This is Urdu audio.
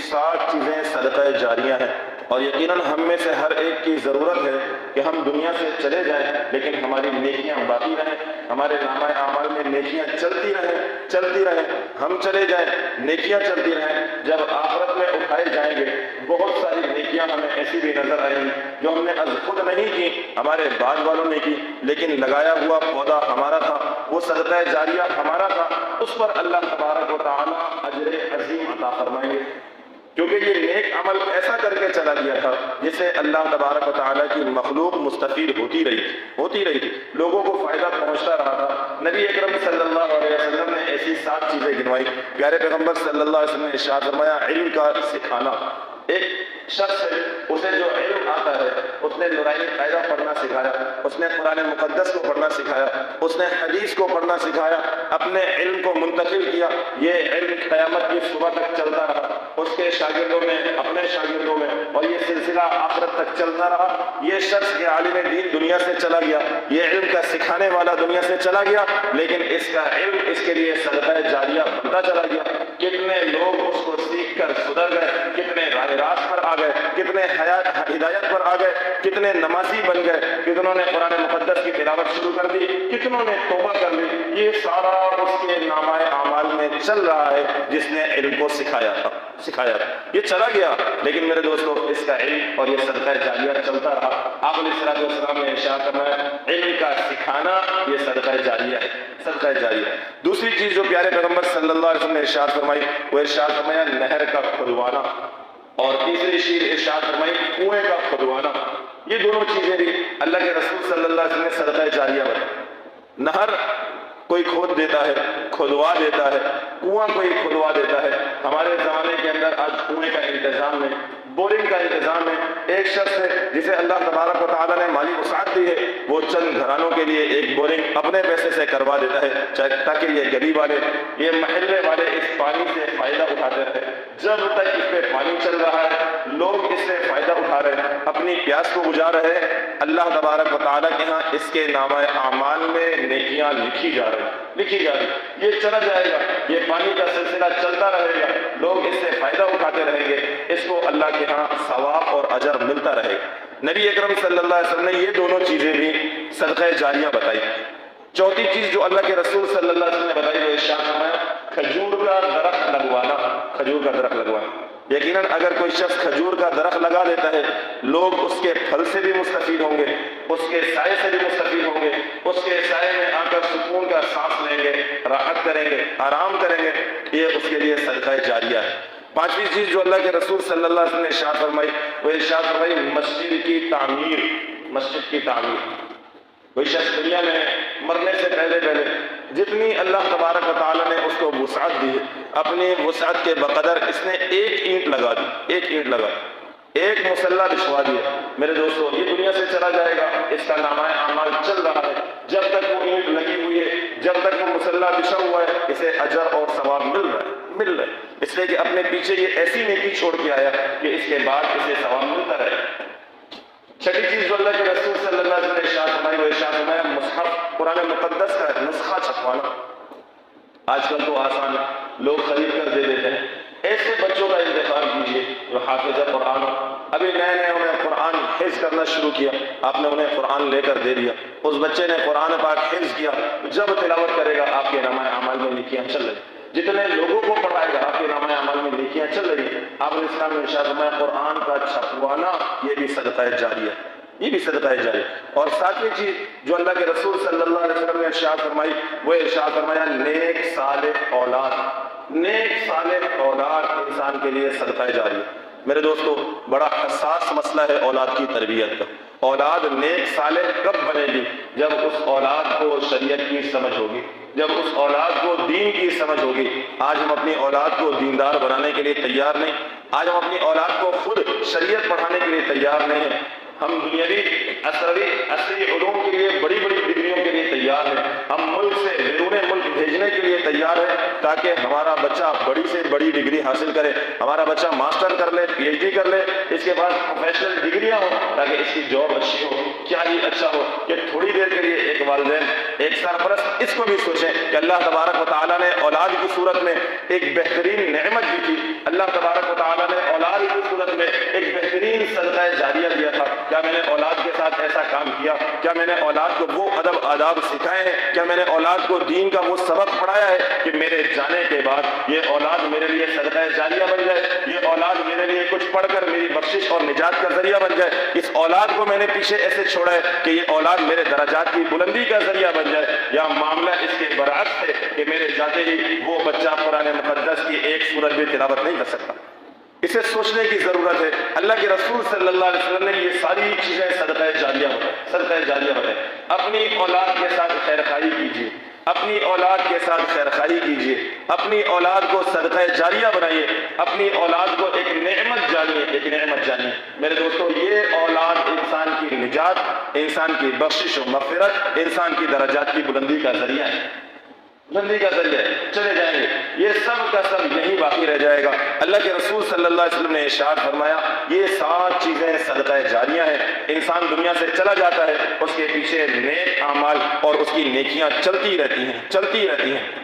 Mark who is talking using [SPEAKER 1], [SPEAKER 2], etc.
[SPEAKER 1] 7 چیزیں صدقہ جاریہ ہیں، اور یقیناً ہم میں سے ہر ایک کی ضرورت ہے کہ ہم دنیا سے چلے جائیں لیکن ہماری نیکیاں باقی رہیں، ہمارے نامہ اعمال میں نیکیاں چلتی رہیں، ہم چلے جائیں نیکیاں چلتی رہیں۔ جب آخرت میں اٹھائے جائیں گے بہت ساری نیکیاں ہمیں ایسی بھی نظر آئیں گی جو ہم نے از خود نہیں کی، ہمارے بعد والوں نے کی، لیکن لگایا ہوا پودا ہمارا تھا، وہ صدقہ جاریہ ہمارا تھا، اس پر اللہ تبارک و تعالیٰ اجر عظیم عطا فرمائیں گے، کیونکہ یہ نیک عمل ایسا کر کے چلا گیا تھا جس سے اللہ تبارک و تعالیٰ کی مخلوق مستفید ہوتی رہی تھی، لوگوں کو فائدہ پہنچتا رہا تھا۔ نبی اکرم صلی اللہ علیہ وسلم نے ایسی 7 چیزیں گنوائی۔ پیارے پیغمبر صلی اللہ علیہ وسلم نے ارشاد فرمایا، علم کا سکھانا۔ ایک شخص ہے، اسے جو علم آتا ہے، اس نے نورانی قاعدہ پڑھنا سکھایا، اس نے قرآن مقدس کو پڑھنا سکھایا، اس نے حدیث کو پڑھنا سکھایا، اپنے علم کو منتقل کیا، یہ علم قیامت کی صبح تک چلتا رہا، اس کے شاگردوں میں، اپنے شاگردوں میں، اور یہ سلسلہ آخرت تک چلتا رہا۔ یہ شخص، یہ عالم دین دنیا سے چلا گیا، یہ علم کا سکھانے والا دنیا سے چلا گیا، لیکن اس کا علم اس کے لیے صدقہ جاریہ بنتا چلا گیا۔ کتنے لوگ اس کو سیکھ کر سدھر گئے، کتنے راہ راست پر آ گئے، کتنے ہدایت پر آ گئے، کتنے نمازی بن گئے، کتنوں نے قرآن مقدس کی تلاوت شروع کر دی، کتنوں نے توبہ کر لی۔ یہ سارا اس کے نامہ اعمال میں چل رہا ہے جس نے علم کو سکھایا تھا۔ یہ چلا گیا، لیکن میرے دوستو اس کا علم اور یہ صدقہ جاریہ چلتا رہا۔ آپ علیہ الصلوۃ والسلام نے ارشاد فرمایا، علم کا سکھانا یہ صدقہ جاریہ ہے، صدقہ جاریہ۔ دوسری چیز جو پیارے پیغمبر صلی اللہ علیہ وسلم نے ارشاد فرمائی، وہ ارشاد فرمایا نہر کا کھدوانا، اور تیسری چیز ارشاد فرمائی کنویں کا کھدوانا۔ یہ دونوں چیزیں بھی اللہ کے رسول صلی اللہ علیہ وسلم نے صدقہ جاریہ بتائی۔ نہر کوئی کھود دیتا ہے، کھدوا دیتا ہے، کنواں کوئی کھدوا دیتا ہے۔ ہمارے زمانے کے اندر آج کنویں کا انتظام ہے، بورنگ کا انتظام ہے۔ ایک شخص ہے جسے اللہ تبارک و تعالیٰ نے مالی وسعت دی ہے، وہ چند گھرانوں کے لیے ایک بورنگ اپنے پیسے سے کروا دیتا ہے تاکہ یہ گلی والے، یہ محلے والے اس پانی سے فائدہ اٹھاتے رہے۔ جب تک اس پہ پانی چل رہا ہے لوگ اس سے فائدہ اٹھا رہے ہیں، اپنی پیاس کو بجھا رہے ہیں، اللہ تبارک و تعالیٰ کے ہاں اس کے نامہ اعمال میں نیکیاں لکھی جا رہی۔ یہ چلا جائے گا، یہ پانی کا سلسلہ چلتا رہے گا، لوگ اس سے فائدہ اٹھاتے رہیں گے، اس کو اللہ کے ہاں ثواب اور اجر ملتا رہے گا۔ نبی اکرم صلی اللہ علیہ وسلم نے یہ دونوں چیزیں بھی صدقہ جاریہ بتائی۔ چوتھی چیز جو اللہ کے رسول صلی اللہ علیہ وسلم نے بتائی وہ ارشاد فرمایا کھجور کا درخت لگوانا، کھجور کا درخت لگوانا۔ یقیناً اگر کوئی شخص کھجور کا درخت لگا دیتا ہے لوگ اس کے پھل سے بھی مستفید ہوں گے، اس کے سائے سے بھی مستفید ہوں گے، اس کے سائے میں آ کر سکون کا سانس لیں گے، راحت کریں گے، آرام کریں گے، یہ اس کے لیے صدقہ جاریہ ہے۔ پانچویں چیز جو اللہ کے رسول صلی اللہ علیہ وسلم نے ارشاد فرمائی وہ ارشاد فرمائی مسجد کی تعمیر، مسجد کی تعمیر۔ کوئی شخص دنیا میں مرنے سے پہلے جتنی اللہ تبارک و تعالیٰ نے اس کو وسعت دی ہے، اپنی وسعت کے بقدر اس نے ایک اینٹ لگا دی، ایک مصلہ بچھوا دیا۔ میرے دوستو یہ دنیا سے چلا جائے گا، اس کا نامہ اعمال چل رہا ہے، جب تک وہ اینٹ لگی ہوئی ہے، جب تک وہ مصلہ بچھا ہوا ہے، اسے اجر اور ثواب مل رہا ہے، اس لیے کہ اپنے پیچھے یہ ایسی نیکی چھوڑ کے آیا کہ اس کے بعد اسے ثواب ملتا رہے۔ چھٹی چیز جو اللہ کے رسول صلی اللہ علیہ وسلم نے ارشاد فرمائی وہ ارشاد فرمایا مصحف، قرآن مقدس کا نسخہ چھپوانا۔ آج کل تو آسان ہے، لوگ خرید کر دے دیتے ہیں۔ ایسے بچوں کا انتخاب کیجیے جو حافظ قرآن ہو، ابھی نئے انہیں قرآن حفظ کرنا شروع کیا، آپ نے انہیں قرآن لے کر دے دیا، اس بچے نے قرآن پاک حفظ کیا، جب تلاوت کرے گا آپ کے نامہ اعمال میں نیکیاں چل رہی، جتنے لوگوں کو پڑھائے گا آپ کے نامہ اعمال میں نیکیاں چل رہی ہیں۔ آپ نے اسلام میں ارشاد فرمایا قرآن کا چھپوانا یہ بھی صدقہ جاریہ ہے، یہ بھی صدقہ جاریہ۔ اور ساتویں چیز جو اللہ کے رسول صلی اللہ علیہ وسلم نے ارشاد فرمائی وہ ارشاد فرمایا نیک صالح اولاد، نیک صالح اولاد انسان کے لیے صدقہ جاریہ۔ میرے دوستو بڑا حساس مسئلہ ہے اولاد کی تربیت کا۔ اولاد نیک صالح کب بنے گی؟ جب اس اولاد کو شریعت کی سمجھ ہوگی، جب اس اولاد کو دین کی سمجھ ہوگی۔ آج ہم اپنی اولاد کو دیندار بنانے کے لیے تیار نہیں، آج ہم اپنی اولاد کو خود شریعت پڑھانے کے لیے تیار نہیں ہیں۔ ہم دنیاوی عصری علوم کے لیے بڑی بڑی ڈگریوں کے لیے تیار ہیں، ہم ملک سے بیرون ملک بھیجنے کے لیے تیار ہیں تاکہ ہمارا بچہ بڑی سے بڑی ڈگری حاصل کرے، ہمارا بچہ ماسٹر کر لے، پی ایچ ڈی کر لے، اس کے بعد پروفیشنل ڈگریاں ہوں تاکہ اس کی جاب اچھی ہو۔ کیا ہی اچھا ہو کہ تھوڑی دیر کے لیے ایک والدین ایک سرپرست اس کو بھی سوچیں کہ اللہ تبارک و تعالیٰ نے اولاد کی صورت میں ایک بہترین نعمت دی تھی، اللہ تبارک و تعالیٰ نے اولاد کی صورت میں ایک بہترین صدقہ جاریہ دیا تھا۔ کیا میں نے اولاد کے ساتھ ایسا کام کیا؟ کیا میں نے اولاد کو وہ ادب آداب سکھائے ہیں؟ کیا میں نے اولاد کو دین کا وہ سبق پڑھایا ہے کہ میرے جانے کے بعد یہ اولاد میرے لیے صدقہ جاریہ بن جائے، یہ اولاد میرے لیے کچھ پڑھ کر میری بخشش اور نجات کا ذریعہ بن جائے، اس اولاد کو میں نے پیچھے ایسے چھوڑا ہے کہ یہ اولاد میرے درجات کی بلندی کا ذریعہ بن جائے، یا معاملہ اس کے برعکس ہے کہ میرے جاتے ہی وہ بچہ قرآن مقدس کی ایک سورت بھی تلاوت نہیں کر سکتا۔ اسے سوچنے کی ضرورت ہے۔ اللہ کے رسول صلی اللہ علیہ وسلم نے یہ ساری چیزیں صدقہ جاریہ بتائیں۔ اپنی اولاد کے ساتھ خیر خواہی کیجیے، اپنی اولاد کے ساتھ خیر خواہی کیجیے، اپنی اولاد کو صدقہ جاریہ بنائیے، اپنی اولاد کو ایک نعمت جانیے۔ میرے دوستو، یہ اولاد انسان کی نجات، انسان کی بخشش و مغفرت، انسان کی درجات کی بلندی کا ذریعہ ہے، چلے جائیں گے، یہ سب کا سب یہی باقی رہ جائے گا۔ اللہ کے رسول صلی اللہ علیہ وسلم نے ارشاد فرمایا، یہ 7 چیزیں صدقہ جاریہ ہیں۔ انسان دنیا سے چلا جاتا ہے، اس کے پیچھے نیک اعمال اور اس کی نیکیاں چلتی رہتی ہیں۔